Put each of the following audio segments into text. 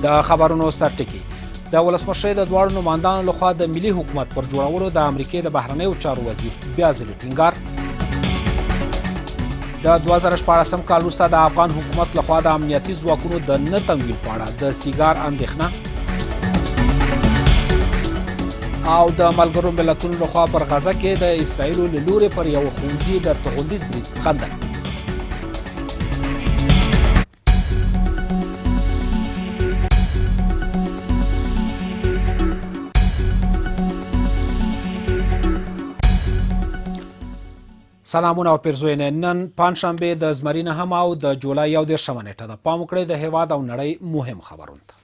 د خبرونو سرټکي د ولسمشر د دواړو نمایندانو لخوا د ملي حکومت پر جوړولو د امریکې د بهرنیو چارو وزیر بیا ځلې ټینګار. د 2014 کال وروسته د افغان حکومت لخوا د امنیتي ځواکونو د نه تمویل په اړه د سیګار اندېښنه او د ملګرو ملتونو لخوا پر غزه کې د اسرائیلو له لورې پر یوه ښوونځي د توغندیز برید خندل. سلامونه او پیرزوینې. نن پنجشنبې د زمري نهم او د جولای 11 نیټه ده. پام وکړئ د هیواد او نړۍ مهم خبرونو ته.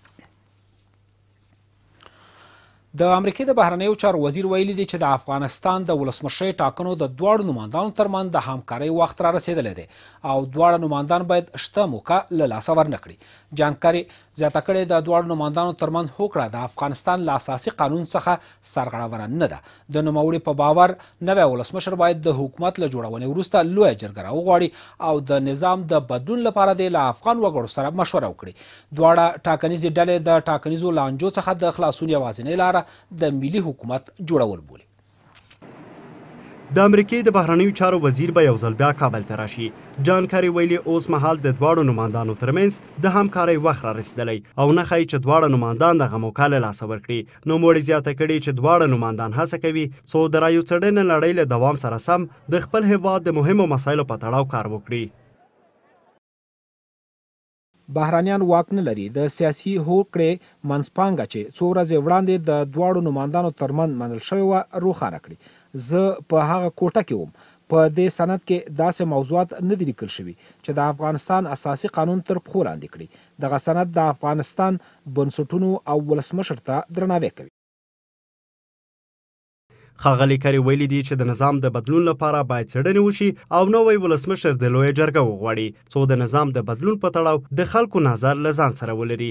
د امریکې د بهرنیو چارو وزیر ویلي دی چې د افغانستان د ولسمشر ټاکنو د دواړو نمایندانو ترمنځ د همکارۍ وخت را رسېدلی دی او دواړه نمایندان باید شته موقع له لاسه ورنه کړي. جانکاري زیاته کړې د دواړو نمایندانو ترمنځ هوکړه د افغانستان له اساسي قانون څخه سرغړونه نه ده. د نوموړي په باور نوی ولسمشر باید د حکومت له جوړونې وروسته لویه جرګه راوغواړي او د نظام د بدلون لپاره د له افغان وګړو سره مشوره وکړي. دواړه ټاکنیزې ډلې د ټاکنیزو لانجو څخه د خلاصون یوازینۍ لاره د ملي حکومت جوړول بولي. د امریکې د بهرنیو چارو وزیر به یو ځل بیا کابل ته راشي. جان کاري ویلي اوس مهال د دواړو نمایندانو ترمنځ د همکارۍ وخت را رسېدلی او نه ښایي چې دواړه نمایندان دغه موقع له لاسه ورکړي. نوموړي زیاته کړې چې دواړه نمایندان هڅه کوي څو د رایو څېړنې لړۍ له دوام سره سم د خپل هیواد د مهمو مسایلو په تړاو کار وکړي. بهرانیان واک نه لري. د سیاسي هوکړې منځپانګه چې څو ورځې وړاندې د دواړو نمایندانو ترمنځ منل شوې وه روښانه کړي. زه په هغه کوټه کې وم. په دې سند کې داسې موضوعات نه دي لیکل شوي چې د افغانستان اساسي قانون تر پښو لاندې کړي. دغه سند د افغانستان بنسټونو او ولسمشر ته درناوی کوي. ښاغلي کاري ویلي دي چې د نظام د بدلون لپاره باید څېړنې وشي او نوی ولسمشر د لویه جرګه وغواړي څو د نظام د بدلون په تړاو د خلکو نظر له ځان سره ولري.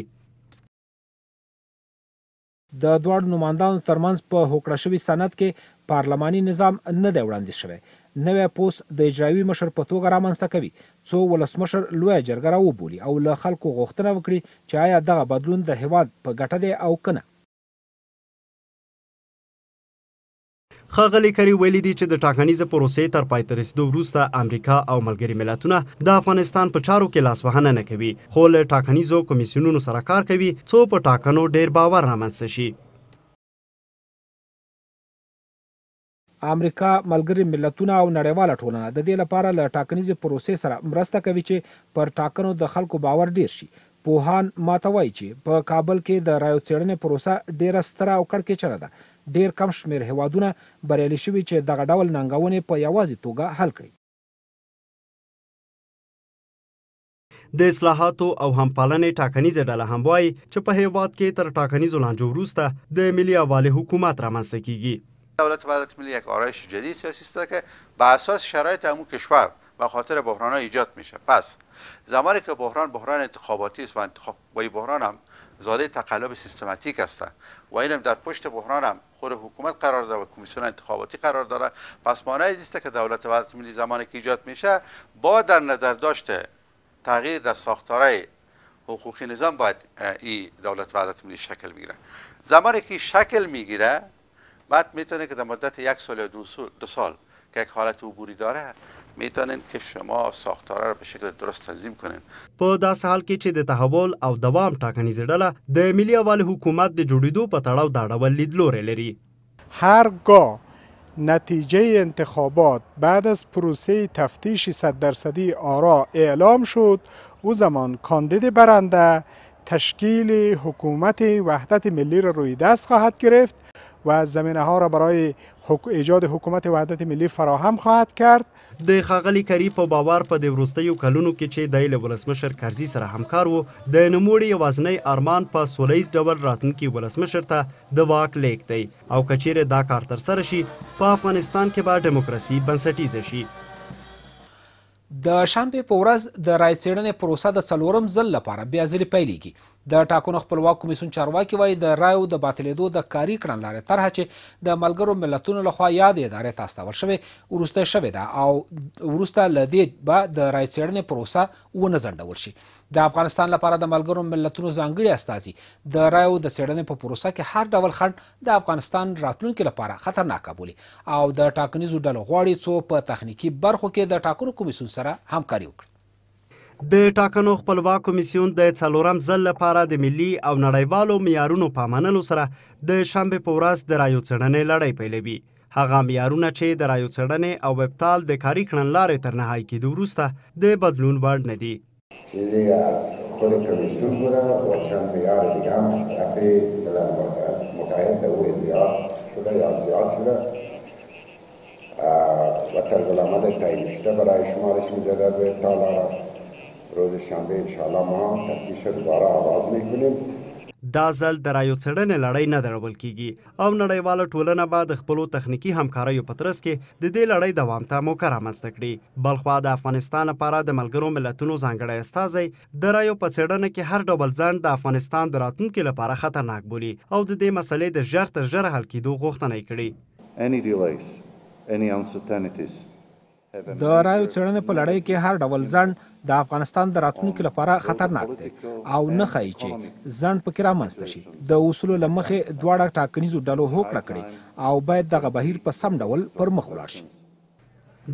د دواړو نمایندانو ترمنځ په هوکړه شوي سند کې پارلماني نظام نه دی وړاندیز شوی. نوی پوست د اجرایوي مشر په توګه رامنځته کوي څو ولسمشر لویه جرګه راوبولي او له خلکو غوښتنه وکړي چې آیا دغه بدلون د هیواد په ګټه دی او که نه. ښاغلي کاري ویلي دي چې د ټاکنیزې پروسې تر پای ته رسېدو وروسته امریکا او ملګري ملتونه د افغانستان په چارو کې لاسوهنه نه کوي خو له ټاکنیزو کمیسیونونو سره کار کوي څو په ټاکنو ډیر باور رامنځته شي. امریکا، ملګري ملتونه او نړیواله ټولنه د دې لپاره له ټاکنیزې پروسې سره مرسته کوي چې پر ټاکنو د خلکو باور ډیر شي. پوهان ماته وایي چې په کابل کې د رایو څېړنې پروسه ډیره ستره او کړکېچنه ده. ډیر کم شمېر هیوادونه بریالي شوي چې دغه ډول ننګونې په یوازې توګه حل کړي. د اصلاحاتو او همپالنې ټاکنیزه ډله هم وایي چې په هیواد کې تر ټاکنیزو لانجو وروسته د ملي یووالي حکومت رامنځته کیږي. دولت وحدت ملی یک آرایش جدید سیاسی است که به اساس شرایط همون کشور به خاطر بحران ایجاد میشه. پس زمانی که بحران انتخاباتی است و با این بحران هم زاده تقلب سیستماتیک است و اینم در پشت بحران هم خود حکومت قرار داره و کمیسیون انتخاباتی قرار داره. پس مانعی نیست که دولت وحدت ملی زمانی که ایجاد میشه با در نظر داشته تغییر در ساختارهای حقوقی نظام باید این دولت وحدت ملی شکل بگیره. زمانی که شکل میگیره بعد میتونه که در مدت 1 سال یا 2 سال که یک حالت عبوری داره میتونین که شما ساختاره رو به شکل درست تنظیم کنین. په داسې حال کې چې د تحول او دوام ټاکنیزه ډله د ملي یووالي حکومت د جوړېدو په تړاو دا ډول لیدلوری لري. هرگاه نتیجه انتخابات بعد از پروسه تفتیش 100% آرا اعلام شد او زمان کاندید برنده تشکیل حکومت وحدت ملی را روی دست خواهد گرفت و زمینه ها را برای ایجاد حکومت وحدت ملی فراهم خواهد کرد. د ښاغلي کاري په باور په د وروستیو کلونو کې چې دی له ولسمشر کرزي سره همکار و د نوموړي یوازینی ارمان په سوله ییز ډول راتلونکي ولسمشر ته د واک لیږد دی او که چیرې دا کار ترسره شي په افغانستان کې به ډیموکراسي بنسټیزه شي. د شنبې په ورځ د رای څېړنې پروسه د 4م ځل لپاره بیا ځلې پیلېږي. د ټاکنو خپلواک کمیسیون چارواکي وایي د رایو د باطلېدو د کاري کړنلارې طرحه چې د ملګرو ملتونو لخوا یادې ادارې ته استول شوې وروسته شوې ده او وروسته له دې به د رایو څېړنې پروسه ونه ځنډول شي. د افغانستان لپاره د ملګرو ملتونو ځانګړي استازي د رایو د څېړنې په پروسه کې هر ډول خنډ د افغانستان راتلونکي لپاره خطرناک بولي او د ټاکنیزو ډلو غواړي څو په تخنیکي برخو کې د ټاکنو کمیسیون سره همکاري وکړي. د ټاکنو خپلواک کمیسیون د 4م ځل لپاره د ملي او نړیوالو معیارونو په منلو سره د شنبې په ورځ د رایو څېړنې لړۍ پیلوي. هغه معیارونه چې د رایو څېړنې او ابطال د کاري کړنلارې تر نهایی کېدو وروسته د بدلون وړ نه دي. چیزی از خود کمیسیون بوده و چند معیار دیگه هم از طرف ملل متحد او زیاد شده یا زیاد شده و طرز العمل تعیین شده برای شمارش مجدد و ابطال روز شنبه انشاءالله ما تفتیش دوباره آغاز میکنیم. دا ځل د رایو څېړنې لړۍ نه درول کیږي او نړیواله ټولنه به د خپلو تخنیکي همکاریو په ترڅ کې د دې لړۍ دوام ته موقع رامنځته کړي. بلخوا د افغانستان لپاره د ملګرو ملتونو ځانګړی استازی د رایو په څېړنه کې هر ډول ځنډ د افغانستان د راتلونکي لپاره خطرناک بولي او د دې مسلې د ژر تر ژره حل کېدو غوښتنه یې کړې. د رایو څېړنې په لړۍ کې هر ډول ځنډ د افغانستان د راتلونکي لپاره خطرناک دی او نه ښایي چې ځنډ پکې رامنځته شي. د اصولو له مخې دواړه ټاکنیزو ډلو هوکړه کړې او باید دغه بهیر په سم ډول پر مخ ولاړ شي.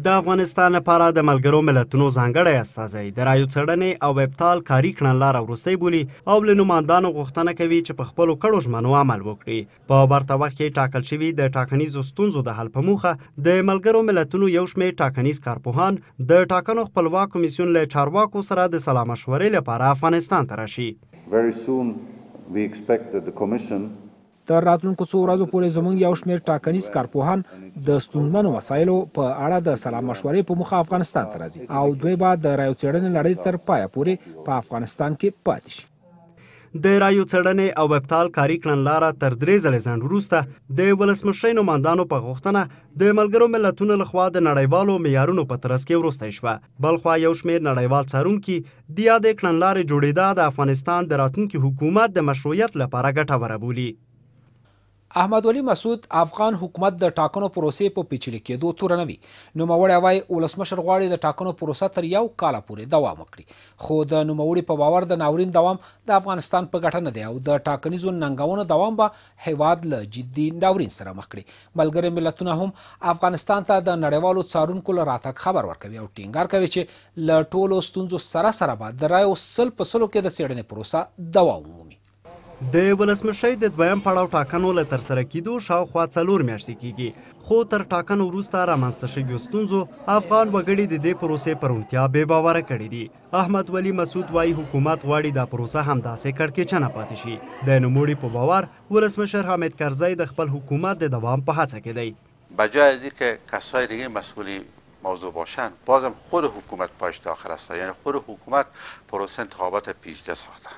د افغانستان لپاره د ملګرو ملتونو ځانګړی استازی د رایو څېړنې او ابطال کاري کړنلاره وروستی بولي او له نمایندانو غوښتنه کوي چې په خپلو کړو ژمنو عمل وکړي. په ورته وخت کې ټاکل شوي د ټاکنیزو ستونزو د حل په موخه د ملګرو ملتونو یو شمېر ټاکنیز کارپوهان د ټاکنو خپلواک کمیسیون له چارواکو سره د سلا مشورې لپاره افغانستان ته راشي. تر راتلونکو څو ورځو پورې زموږ یو شمېر ټاکنیز کارپوهان د ستونزمنو مسایلو په اړه د سلا مشورې په موخه افغانستان ته راځي او دوی به د رایو څېړنې لړۍ تر پایه پورې په افغانستان کې پاتې شي. د رایو څېړنې او ابطال کاري کړنلاره تر 3 ځلې ځنډ وروسته د ولسمشرۍ نمایندانو په غوښتنه د ملګرو ملتونو لخوا د نړیوالو معیارونو په ترڅ کې وروستی شوه. بلخوا یو شمېر نړیوال څارونکي د یادې کړنلارې جوړېدا د افغانستان د راتلونکي حکومت د مشروعیت لپاره ګټوره بولي. احمد ولي مسعود افغان حکومت د ټاکنو پروسې په پیچلي کېدو توره نه وي. نوموړی وایي ولسمشر غواړي د ټاکنو پروسه تر 1 کال پورې دوام وکړي خو د نوموړي په باور د ناورین دوام د افغانستان په ګټه نه دی او د ټاکنیزو ننګونو دوام به هیواد له جدي ناورین سره مخ کړي. ملګري ملتونه هم افغانستان ته د نړیوالو څارونکو له راتګ خبر ورکوي او ټینګار کوي چې له ټولو ستونزو سره به د رایو 100% کې د څېړنې پروسه دوام ومومي. د ولسمشرۍ د 2م پړاو ټاکنو له ترسره کېدو شاوخوا 4 میاشتې کېږي خو تر ټاکنو وروسته رامنځته شویو ستونزو افغان وګړي د دې پروسې پر روڼتیا بې باوره کړي دي. احمد ولي مسعود وایي حکومت غواړي دا پروسه همداسې کړکېچنه پاتې شي. د نوموړي په باور ولسمشر حامد کرزی د خپل حکومت د دوام په هڅه کې دی. بجای از اینکه کسای دیگه مسئولی موضوع باشن بازم خود حکومت پاش داخل است. یعنی خود حکومت پروسه انتخابات پیچیده ساخته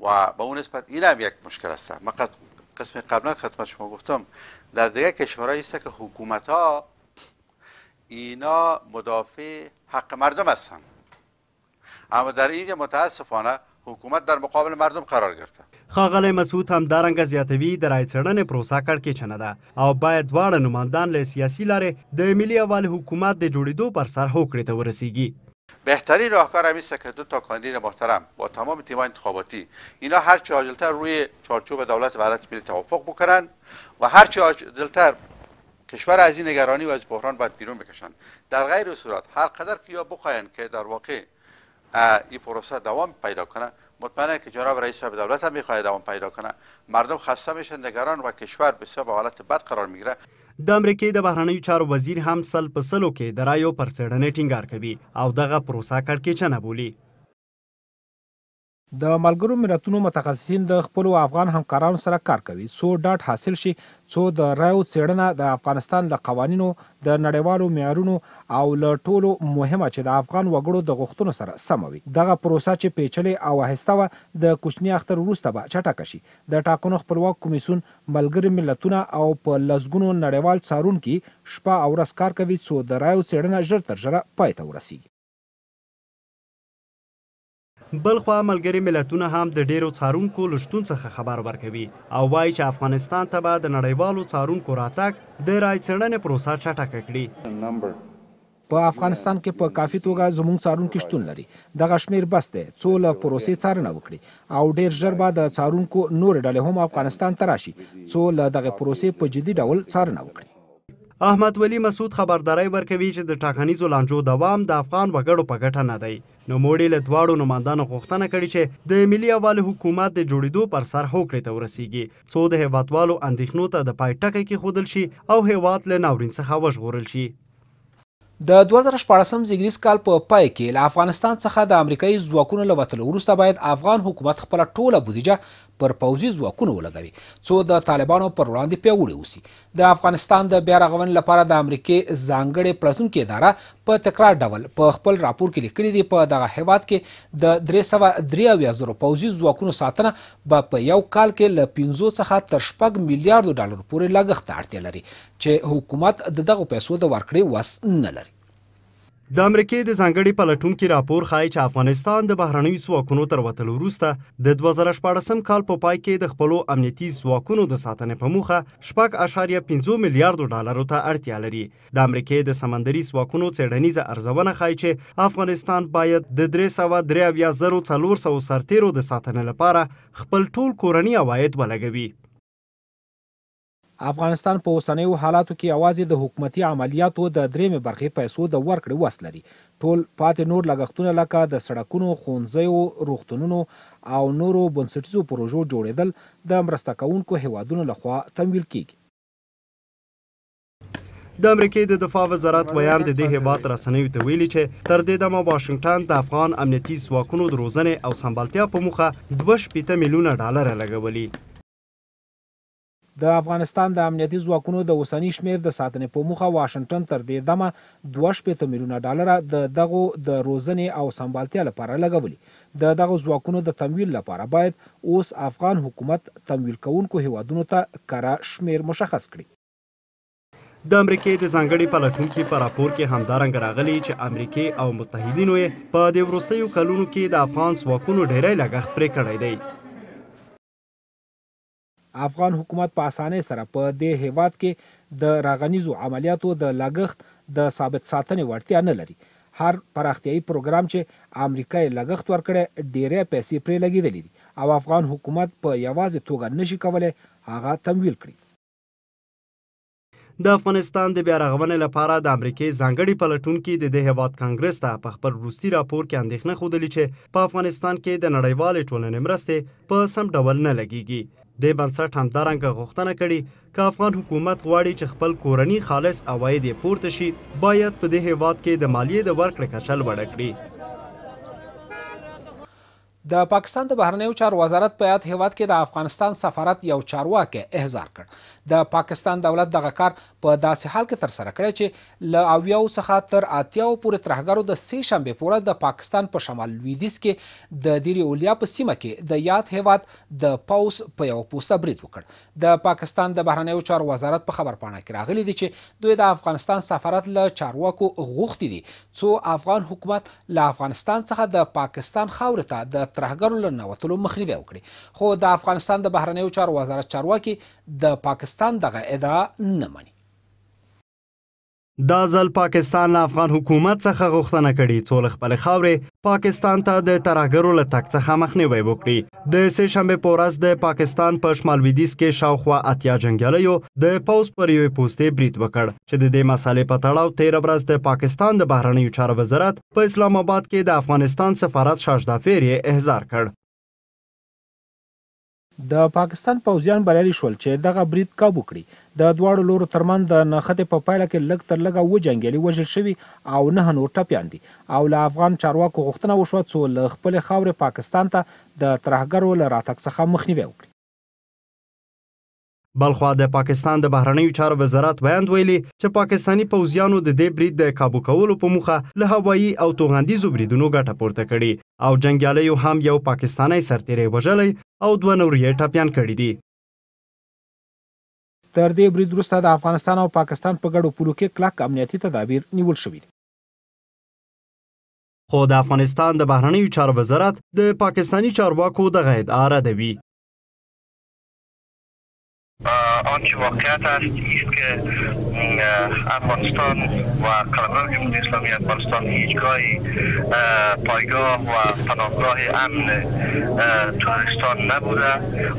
و به اون نسبت این هم یک مشکل است. من قسم قبلا خدمت شما گفتم در دیگه کشورهایی است که حکومت ها اینا مدافع حق مردم هستن اما در اینجا متاسفانه حکومت در مقابل مردم قرار گرفته. ښاغلی مسعود همدارنګه زیاتوي د رایې څېړنې پروسه کړکېچنه ده او باید دواړه نمایندان له سیاسي لارې د ملي یووالي حکومت د جوړېدو پر سر هوکړې ته ورسیږي. بهترین راهکار هم است که 2 کاندید محترم با تمام تیم‌های انتخاباتی اینا هر چه عاجل‌تر روی چارچوب دولت وحدت ملی توافق بکنن و هر چه عاجل‌تر کشور از این نگرانی و از بحران باید بیرون بکشن. در غیر صورت هر قدر که یا بخواین که در واقع این پروسه دوام پیدا کنه مطمئنه که جناب رئیس دولت هم میخواد دوام پیدا کنه مردم خسته میشن نگران و کشور بسیار به حالت بد قرار میگیره. د امریکې د بهرنیو چارو وزیر هم 100% کې د رایو پر څېړنې ټینګار کوي او دغه پروسه کړکېچنه بولي. د ملګرو ملتونو متخصصین د خپلو افغان همکارانو سره کار کوي څو ډاډ حاصل شي څو د رایو څېړنه د افغانستان له قوانینو د نړیوالو معیارونو او له ټولو مهمه چې د افغان وګړو د غوښتنو سره سمه وي. دغه پروسه چې پیچلې او آهسته وه د کوچني اختر وروسته به چټکه شي. د ټاکنو خپلواک کمیسیون ملګري ملتونه او په لسګونو نړیوال څارونکي شپه او ورځ کار کوي څو د رایو څېړنه ژر تر ژره پای ته ورسیږي. بلخوا ملګري ملتونه هم د ډیرو څارونکو له شتون څخه خبر ورکوي او وایي چې افغانستان ته به د نړیوالو څارونکو راتګ د رای څېړنې پروسه چټکه کړي. په افغانستان کې په کافي توګه زموږ څارونکي شتون لري. دغه شمیر بس دی څو له پروسې څارنه وکړي او ډیر ژر به د څارونکو نورې ډلې هم افغانستان ته راشي څو له دغه پروسې په جدي ډول څارنه وکړي. احمد ولی مسعود خبرداری ورکوي چې د ټاکنیزو لانجو دوام د افغان وګړو په ګټه نه دی. نوموړي له دواړو نمایندانو غوښتنه کړې چې د ملي یووالي حکومت د جوړېدو پر سر هوکړې ته ورسیږي څو د هیوادوالو اندېښنو ته د پای ټکی کېښودل شي او هیواد له ناورین څخه وژغورل شي. د 2014 زیږدیز کال په پای کې له افغانستان څخه د امریکایي ځواکونو له وتلو وروسته باید افغان حکومت خپله ټوله بودیجه پر پوځي ځواکونو ولګوي څو د طالبانو پر وړاندې پیاوړي اوسي. د افغانستان د بیا رغونې لپاره د امریکې ځانګړې پلټونکې اداره په تکرار ډول په خپل راپور کې لیکلي دي په دغه هیواد کې د 383,000 پوځي ځواکونو ساتنه به په یو کال کې له 5 څخه تر 6 میلیارډو ډالرو پورې لګښت ته اړتیا لري چې حکومت د دغو پیسو د ورکړې وس نه لري. د امریکې د ځانګړي پلټونکي راپور ښایي چې افغانستان د بهرنیو ځواکونو تر وتلو وروسته د 2014 کال په پای کې د خپلو امنیتي ځواکونو د ساتنې په موخه 6.5 میلیارډو ډالرو ته اړتیا لري. د امریکې د سمندري ځواکونو څېړنیزه ارزونه ښایي چې افغانستان باید د 383,400 سرتیرو د ساتنې لپاره خپل ټول کورني عواید ولګوي. افغانستان په اوسنیو حالاتو کې یوازې د حکومتي عملیاتو د 3 برخې پیسو د ورکړې وس لري. ټول پاتې نور لګښتونه لکه د سړکونو، ښوونځیو، روغتونونو او نورو بنسټیزو پروژو جوړېدل د مرسته کوونکو هیوادونو لخوا تمویل کیږي. د امریکې د دفاع وزارت ویان د دې هیواد رسنیو ته ویلي چې تر دې دمه واشنګټن د افغان امنیتي ځواکونو د روزنې او سمبالتیا په موخه 2.8 میلیونه ډالر لګولي. د افغانستان د امنیتي ځواکونو د اوسني شمیر د ساتنې په موخه واشنګټن تر دې دمه 2.8 میلیونه ډالر د دغو د روزنې او سمبالتیا لپاره لګولي. د دغو ځواکونو د تمویل لپاره باید اوس افغان حکومت تمویل کوونکو هیوادونو ته کره شمیر مشخص کړي. د امریکې د ځانګړي پلټونکي په راپور کې همدارنګه راغلي چې امریکې او متحدینو یې په دې وروستیو کلونو کې د افغان ځواکونو ډیری لګښت پرې کړی دی. افغان حکومت په اسانۍ سره په دې هیواد کې د راغنیزو عملیاتو د لګښت د ثابت ساتنې وړتیا نه لري. هر پراختیایي پروګرام چې امریکا یې لګښت ورکړی ډیری پیسې پرې لګېدلې دي او افغان حکومت په یوازې توګه نشي کولی هغه تمویل کړي. د افغانستان د بیا رغونې لپاره د امریکې ځانګړي پلټونکي د دې هیواد کانګرس ته په خپل وروستي راپور کې اندېښنه ښودلې چې په افغانستان کې د نړیوالې ټولنې مرستې په سم ډول نه لګیږي. دې بنسټ همدارنګه غوښتنه کړې که افغان حکومت غواړي چې خپل کورني خالص عواید یې پورته شي باید په دې هیواد کې د مالیې د ورکړې کچه لوړه کړي. د پاکستان د بهرنیو چارو وزارت په یاد هیواد کې د افغانستان سفارت یو چارواکی احضار کړ. د پاکستان دولت دغه کار په داسې حال کې ترسره کړی چې له 80 څخه تر 80 پورې ترهګرو د 3 شنبې پورې د پاکستان په شمال لویدیځ کې د دیر اولیا په سیمه کې د یاد هیواد د پوس په یو پوسټه برید وکړ. د پاکستان د بهرنیو چارو وزارت په خبرپاڼه کې راغلی دی چې دوی د افغانستان سفارت له چارواکو غوښتي دي څو افغان حکومت له افغانستان څخه د پاکستان خاورې ته د ترهګرو له نوتلو مخنیوی وکړي. خو د افغانستان د بهرنیو چارو وزارت چارواکي د پاکستان دغه ادعا نه مني. دا ځل پاکستان له افغان حکومت څخه غوښتنه کړې څو له خپلې خاورې پاکستان ته د ترهګرو له تګ څخه مخنیوی وکړي. د سه شنبې په ورځ د پاکستان په شمال لویدیځ کې شاوخوا 80 جنګیالیو د پوځ پر یوې پوستې برید وکړ چې د دې مسالې په تړاو 13 ورځ د پاکستان د بهرنیو چارو وزارت په اسلام آباد کې د افغانستان سفارت شاجدافیر یې احضار کړ. د پاکستان پوځیان بریالي شول چې دغه برید کابو کړي. د دواړو لورو ترمنځ د نښتې په پایله کې لږ تر لږه 7 جنګیالي وژل شوي او 9 نور ټپیان دي او له افغان چارواکو غوښتنه وشوه څو له خپلې خاورې پاکستان ته د ترهګرو له راتګ څخه مخنیوی وکړي. بلخوا د پاکستان د بهرنیو چارو وزارت ویاند ویلي چې پاکستاني پوځیانو د دې برید د کابو کولو په موخه له هوایي او توغندیزو بریدونو ګټه پورته کړي او جنګیالیو هم یو پاکستانی سرتیری وژلی او 2 نور یې ټپیان کړي دي. تر دې برید وروسته د افغانستان او پاکستان په ګډو پولو کې کلک امنیتي تدابیر نیول شوي دي. خو د افغانستان د بهرنیو چارو وزارت د پاکستانی چارواکو دغه ادعا ردوي. آنچه واقعیت است که افغانستان و قلمرو جمهوری اسلامی افغانستان هیچگاهی پایگاه و پناهگاه امن تروریستان نبوده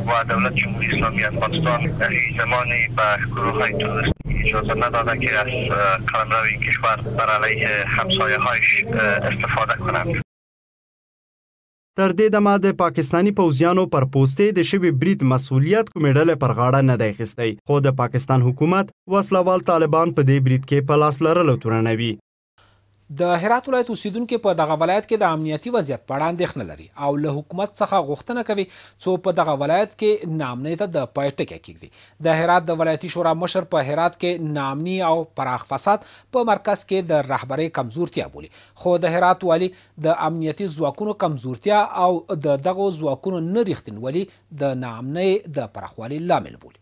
و دولت جمهوری اسلامی افغانستان هیچ زمانی به گروه‌های تروریستی اجازه نداده که از قلمرو این کشور بر علیه همسایه‌هایش استفاده کنند. تر دې دمه د پاکستانی پوځیانو پر پوستې د شوي برید مسؤلیت کومې ډلې پر غاړه نه دی اخیستی، خو د پاکستان حکومت وسلوال طالبان په دې برید کې په لاس لرلو تورنوي. د هرات ولایت اوسیدونکو په دغه ولایت کې د امنیتي وضعیت په اړه اندېښنه لري او له حکومت څخه غوښتنه کوي څو په دغه ولایت کې ناامنۍ ته د پای ټکی کېږدي. د هرات د ولایتي شورا مشر په هرات کې ناامني او پراخ فساد په مرکز کې د رهبرۍ کمزورتیا بولي، خو د هرات والي د امنیتي ځواکونو کمزورتیا او د دغو ځواکونو نه رښتینولي د ناامنۍ د پراخوالي لامل بولي.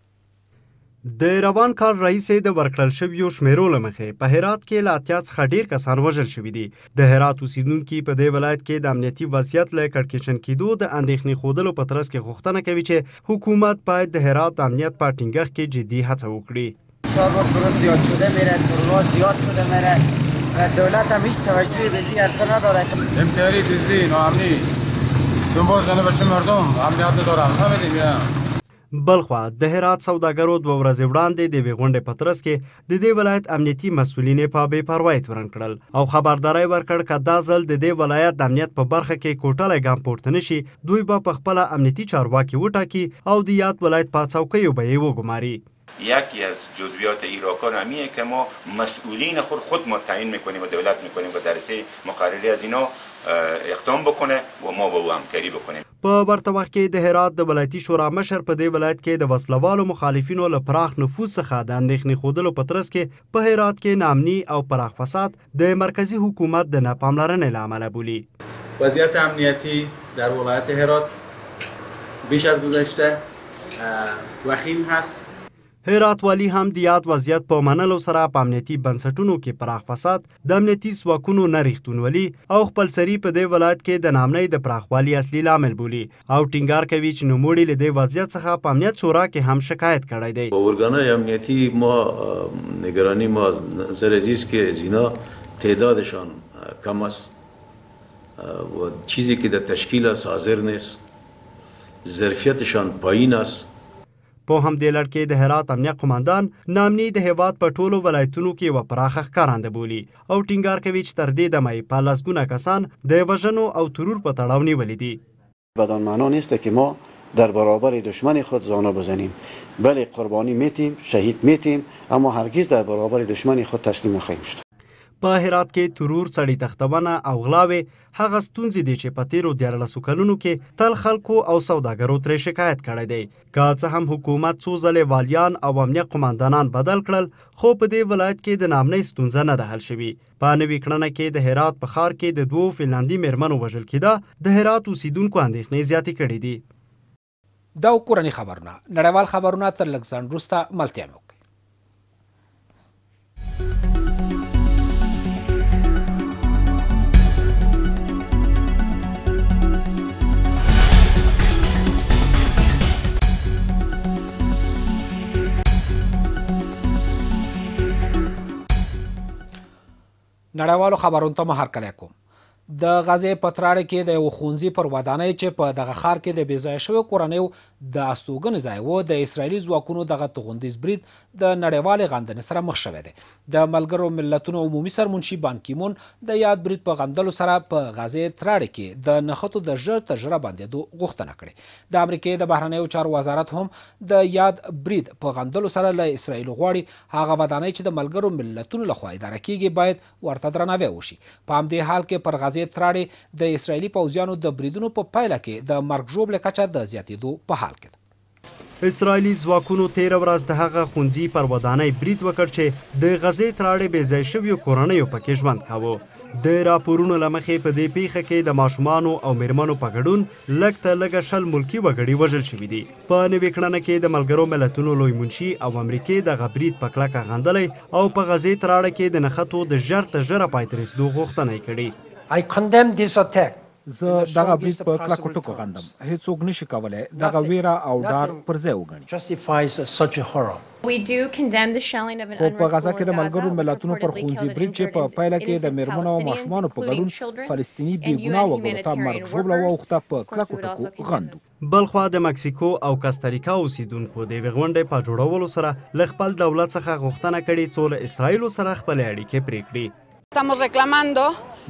د روان کال رئیسې د ورکړل شویو شمیرو له مخې په هرات کې له 80 څخه ډېر کسان وژل شوي دي. د هرات اوسیدونکي په دې ولایت کې د امنیتي وضعیت له کړکېچن کېدو د اندېښنې ښودلو په ترڅ کې غوښتنه کوي چې حکومت باید د هرات د امنیت په ټینګښت کې جدي هڅه وکړي. فساد زیاد شده میره، ترورها زیاد شده میره، دولت هم هیچ توجهی به این عرصه نداره. امتیاری دیزی ناامنی دنبال زنه بچه مردم امنیت ندارن نمیدیم. بلخوا د هرات سوداګرو 2 ورځې وړاندې د یوې غونډې په ترڅ کې د دې ولایت امنیتي مسؤلین په بې پروایۍ تورن کړل او خبرداری ورکړ که دا ځل د دې ولایت د امنیت په برخه کې کوټلی ګام پورته نه شي، دوی به په خپله امنیتي چارواکي وټاکي او د یاد ولایت په څوکیو به یې وګماري. یکی از جزئیات ایراکان همیه که ما مسئولین خود ما تعیین میکنیم و دولت میکنیم و درسه مقرری از اینا اقدام بکنه و ما با او همکاری بکنیم. په ورته وخت کې د هرات د ولایتي شورا مشر په دې ولایت کې د وسلوالو مخالفینو له پراخ نفوذ څخه د اندېښنې ښودلو په ترڅ کې په هرات کې ناامني او پراخ فساد د مرکزی حکومت د ناپاملرنې له امله بولي. وضعیت امنیتی در ولایت هرات بیش از گذشته وخیم هست. هرات والی هم د یاد وضعیت په منلو سره په امنیتي بنسټونو کې پراخ فساد، د امنیتي ځواکونو نه رښتونولي او خپلسري په دې ولایت کې د ناامنۍ د پراخوالي اصلي لامل بولي او ټینګار کوي چې نوموړي له دې وضعیت څخه په امنیت شورا کې هم شکایت کړی دی. ارگانهای امنیتی ما نگرانی ما از نظر از است که اینا تعدادشان کم است و چیزی که در تشکیل است حاضر نیست، ظرفیتشان پایین است. په همدې لړ کې د هرات امنیت قماندان ناامني د هیواد په ټولو ولایتونو کې یوه پراخه ښکارنده بولي او ټینګار کوي چې تر دې دمه یې په لسګونه کسان د وژنو او ترور په تړاو نیولي دي. بدان معنا نیست که ما در برابر دشمن خود زانو بزنیم، بله قربانی میتیم، شهید میتیم، اما هرگز در برابر دشمن خود تسلیم نخواهیم شد. په هرات کې ترور، سړي تختونه او غلاوې هغه ستونزې دي چې په تیرو 14 کلونو کې تل خلکو او سوداګرو ترې شکایت کړی دی. که څه هم حکومت څو ځلې والیان او امنیت قماندانان بدل کړل، خو په دې ولایت کې د ناامنۍ ستونزه نه ده حل شوې. په نوې کړنه کې د هرات په ښار کې د 2 فنلندي میرمنو وژل کېده د هرات اوسیدونکو اندېښنې زیاتې کړې دي. دا کورني خبرونه. نړیوال خبرونه تر لږ ځنډ وروسته ملتیا مې وکړي. نړیوالو خبرونو ته مو هرکلی کوم. د غزې په تراړه کې د یو ښوونځي پر ودانۍ چې په دغه ښار کې د بېځایه شویو کورنیو د استوګنې ځای و، د اسرائیلي ځواکونو دغه توغندیز برید د نړیوالې غندنې سره مخ شوی دی. د ملګرو ملتونو عمومي سرمنشي بان کیمون د یاد برید په غندلو سره په غزې تراړه کې د نښتو د ژر تر ژره بندېدو غوښتنه کړې. د امریکې د بهرنیو چارو وزارت هم د یاد برید په غندلو سره له اسرائیل غواړي هغه ودانۍ چې د ملګرو ملتونو لخوا اداره کیږي باید ورته درناوی وشي. په همدې حال کې پر غزې تراړې د اسرائیلي پوځیانو د بریدونو په پایله کې د مرګ ژوبلې کچه د زیاتېدو په حال کې ده. اسرائیلي ځواکونو تېره ورځ د هغه ښوونځي پر ودانۍ برید وکړ چې د غزې تراړې بېځای شویو کورنیو پکې ژوند کاوه. د راپورونو له مخې په دې پیښه کې د ماشومانو او میرمنو په ګډون لږ تر لږه 20 ملکي وګړي وژل شوي دي. په نوې کړنه کې د ملګرو ملتونو لوی منشي او امریکې دغه برید په کلکه غندلی او په غزې تراړه کې د نښتو د ژر تر ژره پای ته رسېدو غوښتنه یې کړې. I condemn this attack. زه دغه برید په کلکو ټکو غندم. هیڅوک نشي کولی دغه ویره او ډار پر ځای وګڼي. خو په غزه کې د ملګرو ملتونو پر ښوونځي برید چې په پایله کې د میرمنو او ماشومانو په ګډون فلسطیني بېګناه وګړو ته مرګ ژوبله واوښته په کلکو ټکو غندو. بلخوا د مکسیکو او کاستاریکا اوسیدونکو د یوې غونډې په جوړولو سره له خپل دولت څخه غوښتنه کړې څو له اسرایلو سره خپلې اړیکې پرې کړي.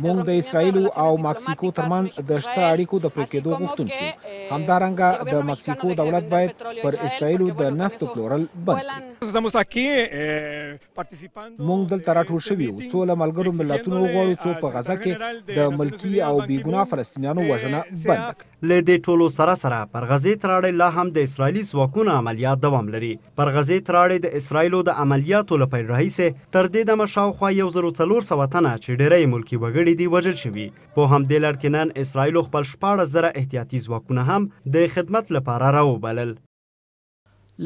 موږ د اسرایلو او مکسیکو ترمنځ د شته اړیکو د پرې کېدو غوښتونکي. همدارنګه د مکسیکو دولت باید پر اسرایلو د نفتو پلورل بند کړي. موږ دلته راټول شوي وو څو له ملګرو ملتونو وغواړو څو په غزه کې د ملکي او بېګناه فلسطینیانو وژنه بند کړي. له دې ټولو سره پر غزې تراړې لا هم د اسرایلي ځواکونو عملیات دوام لري. پر غزې تراړې د اسرایلو د عملیاتو له پیل راهیسې تر دې دمه شاوخوا 1400 تنه چې ډېری ملکي وګړي دي وژل شوي. په همدې لړ کې نن اسرایلو خپل 14,000 احتیاطي ځواکونه هم د خدمت لپاره راوبلل.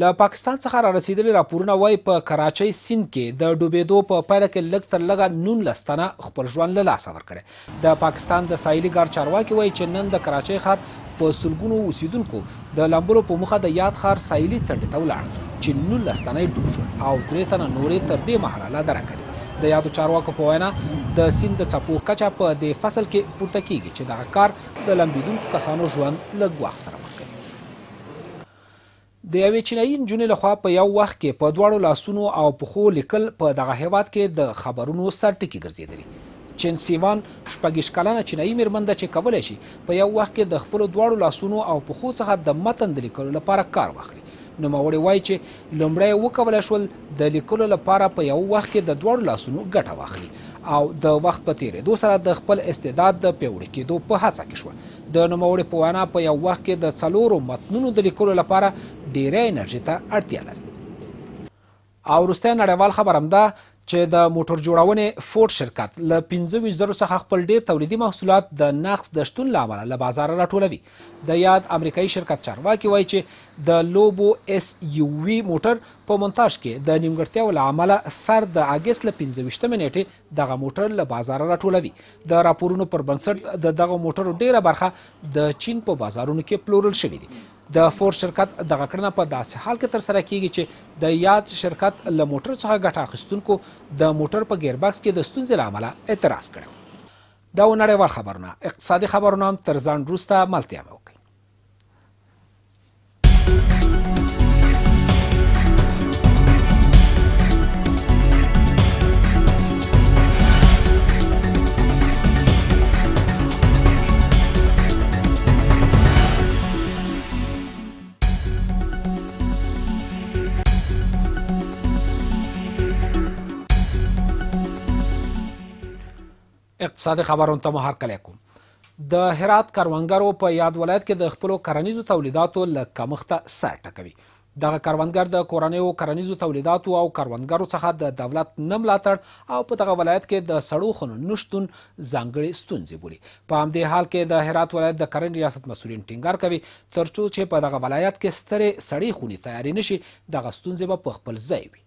له پاکستان څخه را رسیدلي راپورونه وایي په کراچۍ سیند کې د ډوبېدو په پایله کې لږ تر لږه 19 تنه خپل ژوند له لاسه ورکړی. د پاکستان د ساحلي ګارد چارواکي وایي چې نن د کراچۍ ښار په سلګونو اوسیدونکو د لامبلو په موخه د یاد ښار ساحلي څنډې ته ولاړل چې 19 تنه یې ډوب شول او 3 تنه نورې تر دې مهاله درکه دي. د یادو چارواکو په وینا د سیند د څپو کچه په دې فصل کې پورته کیږي چې دغه کار د لمبېدونکو کسانو ژوند لږ وخت سره مخ کوي. د یوې چینایي نجونې لخوا په یو وخت کې په دواړو لاسونو او پښو لیکل په دغه هیواد کې د خبرونو سرټکي ګرځېدلي. چین سیوان 26 کلنه چینایي میرمن ده چې کولی شي په یو وخت کې د خپلو دواړو لاسونو او پښو څخه د متن د لیکلو لپاره کار واخلي. نوموړی وایي چې لومړی وکولی شول د لیکلو لپاره په یو وخت کې د دواړو لاسونو ګټه واخلي او د وخت په تېرېدو سره د خپل استعداد د پیاوړي کېدو په هڅه کې شوه. د نوموړي په وینا په یو وخت کې د 4 متنونو د لیکلو لپاره ډېره انرژي ته اړتیا لري. او وروستی نړیوال خبر هم ده چې د موټر جوړونې فورد شرکت له 25,000 څخه خپل ډیر تولیدي محصولات د نقص د شتون له امله له بازاره راټولوي. د یاد امریکایي شرکت چارواکي وایي چې د لوبو SUV موټر په مونتاژ کې د نیمګړتیاو له امله سر د اګست له 25 نیټې دغه موټر له بازاره راټولوي. د راپورونو پر بنسټ د دغه موټرو ډیره برخه د چین په بازارونو کې پلورل شوي دي. د فورد شرکت دغه کړنه په داسې حال کې ترسره کیږي چې د یاد شرکت له موټر څخه ګټه اخیستونکو د موټر په ګیربکس کې د ستونزې له امله اعتراض کړی. دا و نړیوال خبرونه. اقتصادي خبرونه هم تر ځان وروسته ملتیا مې وکړئ. اقتصادي خبرونو ته مو هرکلی کوم. د هرات کروندګرو په یاد ولایت کې د خپلو کرنیزو تولیداتو له کمښته سر ټکوي. دغه کروندګر د کورنیو کرنیزو تولیداتو او کروندګرو څخه د دولت نه ملاتړ او په دغه ولایت کې د سړو خونو نشتون ځانګړې ستونزې بولي. په همدې حال کې د هرات ولایت د کرنې ریاست مسؤلین ټینګار کوي ترڅو چې په دغه ولایت کې سترې سړې خونې تیارې نشي دغه ستونزې به په خپل ځای وي.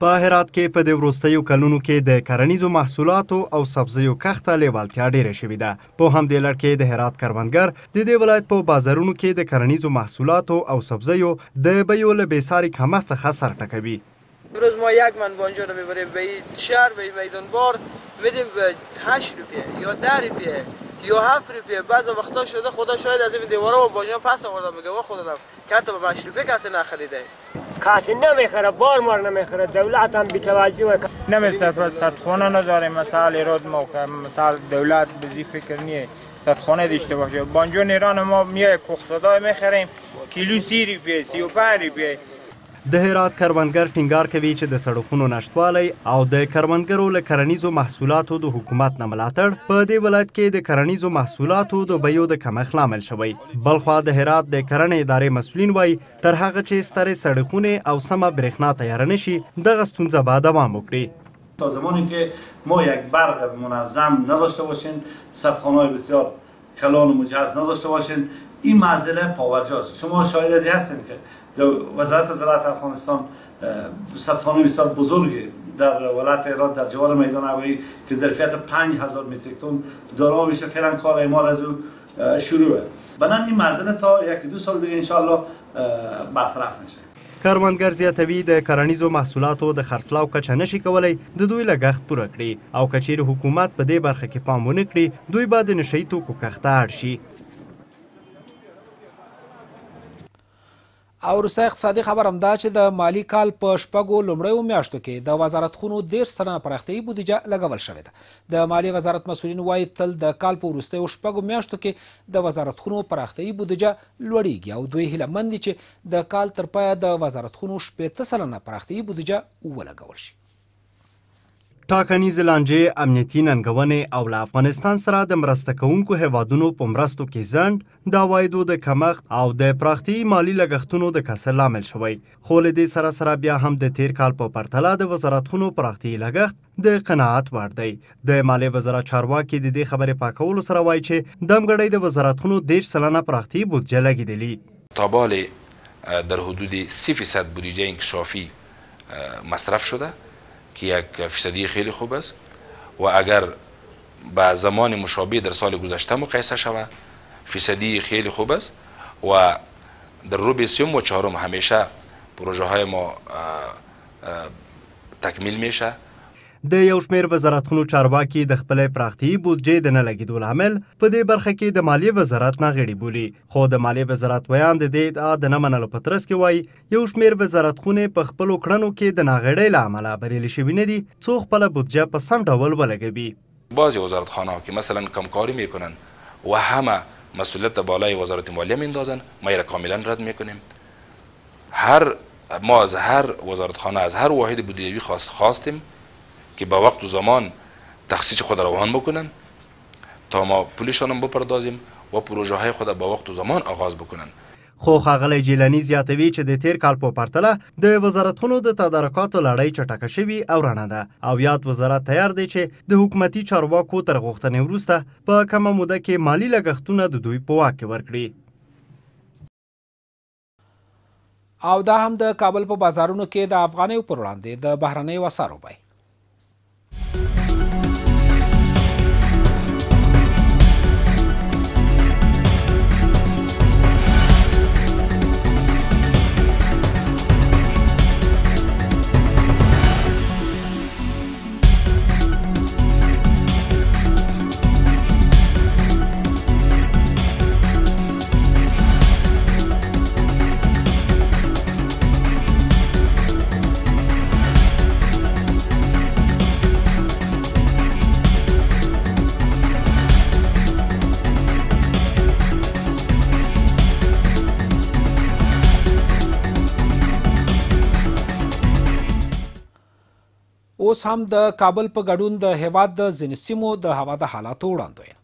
په هرات کې په د وروستیو کلونو کې د کرنیزو محصولاتو او سبزیو کښته لیوالتیا ډیره شوې ده. په همدې لړ کې د هرات کروندګر د دې ولایت په بازارونو کې د کرنیزو محصولاتو او سبزیو د بیو له بېساري کمښت څخه سر ټکوي. امروز ما 1 من بانجا رو میبریم به شهر به میدان بار میدیم به 8 روپیه یا 10 روپیه یا 7 روپیه. بعضی وقتا شده خدا شاید از این دیوارا و بانجا پس آوردم میگه وا خدا که حتی به 8 روپیه کسی نخریده. کسی نمیخره، بار مار نمیخره، دولت هم بی‌توجهه. نمیشه پس سردخانه نداره. مثلا ایراد ما مثلا دولت بزی فکر نیه سردخانه داشته باشه. بانجو ایران ما میای کوخزاده میخریم کیلو 30 روپیه 35 روپیه. د هرات کروندګر ټینګار کوي چې د سړکونو نشتوالی او د کروندګرو له کرنیزو محصولاتو د حکومت نه ملاتړ په دې ولایت کې د کرنیزو محصولاتو د بیو د کمښت لامل شوی. بلخوا د هرات د کرنې ادارې مسؤلین وایي تر هغه چې سترې سړکونه او سمه برېښنا تیاره نشي دغه ستونزه به دوام وکړي. تا زمانی که ما یک برق منظم نداشته باشیم، سردخانه‌های بسیار کلان و مجهز نداشته باشیم این معضله پاورجاست. شما شاهد از هستین که در وزارت زراعت افغانستان سردخانه بسیار بزرگی در ولایت هرات در جوار میدان هوایی که ظرفیت 5000 متریک تن دارا میشه، فعلا کار اعمار از او شروعه. بنان این معضله تا 1-2 سال دیگه انشاءالله برطرف میشه. کاروانګر زیاتوي د کرنیزو محصولاتو د خرڅلاو کچه نشي کولی د دوی لګښت پوره کړي او که چیرې حکومت په دې برخه کې پام ونه کړي دوی به د نشهیي توکو کښت ته اړ شي. او وروستی اقتصادي خبر همدا چې د مالي کال په شپږو لومړیو میاشتو کې د وزارتخونو 10 سلنه پراختیایي بودیجه لګول شوې ده. د مالیې وزارت مسؤلین وایي تل د کال په وروستیو شپږو میاشتو کې د وزارتخونو پراختیایي بودیجه لوړیږي او دوی هیله مند دي چې د کال تر پایه د وزارتخونو 80 سلنه پراختیایي بودیجه ولګول شي. ټاکنیز لانجې، امنیتي ننګونې او له افغانستان سره د مرسته کوونکو هیوادونو په مرستو کې ځنډ د عوایدو د کمښت او د پراختیایي مالي لګښتونو د کسر لامل شوی. خو له دې سره بیا هم د تیر کال په پرتله د وزارتخونو پراختیایي لګښت د قناعت وړ دی. د مالیې وزارت چارواکي د دې خبرې پاکولو سره وایي چې دمګړۍ د وزارتخونو 10 سلنه پراختیایي بودجه لګیدلي. تابال در حدود 30% بودجه انکشافی مصرف شده که 1% خیلی خوب است و اگر با زمان مشابه در سال گذشته مقایسه شود فیصدی خیلی خوب است و در ربع سوم و چهارم همیشه پروژه های ما تکمیل میشه. د یو شمېر وزارتخونو چارواکي د خپلې پراختیایي بودجې د نه لګېدو لامل په دې برخه کې د مالیې وزارت ناغېړي بولي. خو د مالیې وزارت ویان د دې ادعا د نه منلو په ترڅ کې وایي یو شمېر وزارتخونې په خپلو کړنو کې د ناغېړۍ له امله بریالي شوي نه دي څو خپله بودجه په سم ډول ولګوي. بعضی وزارتخانه‌ها که مثلا کمکاری میکنن و همه مسئولیت بالای وزارت مالیه میندازن ما را کاملا رد میکنیم. ما از هر وزارتخانه از هر واحد بودجه‌ای خواستیم که با وقت و زمان تخصیص خود روان بکنن تا ما پولشان بپردازیم و پروژه های خود با وقت و زمان آغاز بکنن. خو ښاغلی جیلاني زیاتوي چې د تیر کال په پرتله د وزارتخونو د تدارکاتو لړۍ چټکه شوې او رڼه ده او یاد وزارت تیار دی چې د حکومتي چارواکو تر غوښتنې وروسته په کمه موده کې مالي لګښتونه د دوی په واک کې ورکړي. او دا هم د کابل په بازارونو کې د افغانیو پر وړاندې د بهرنیو اسعارو بیه. اوس هم د کابل په ګډون د هیواد د ځینو سیمو د هوا د حالاتو وړاندوینه.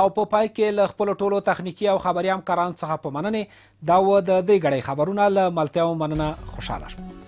او په پای کې له خپلو ټولو تخنیکي او خبري همکارانو څخه په مننې دا و د دې ګړۍ خبرونه له ملتیاو مننه. خوشحاله شم.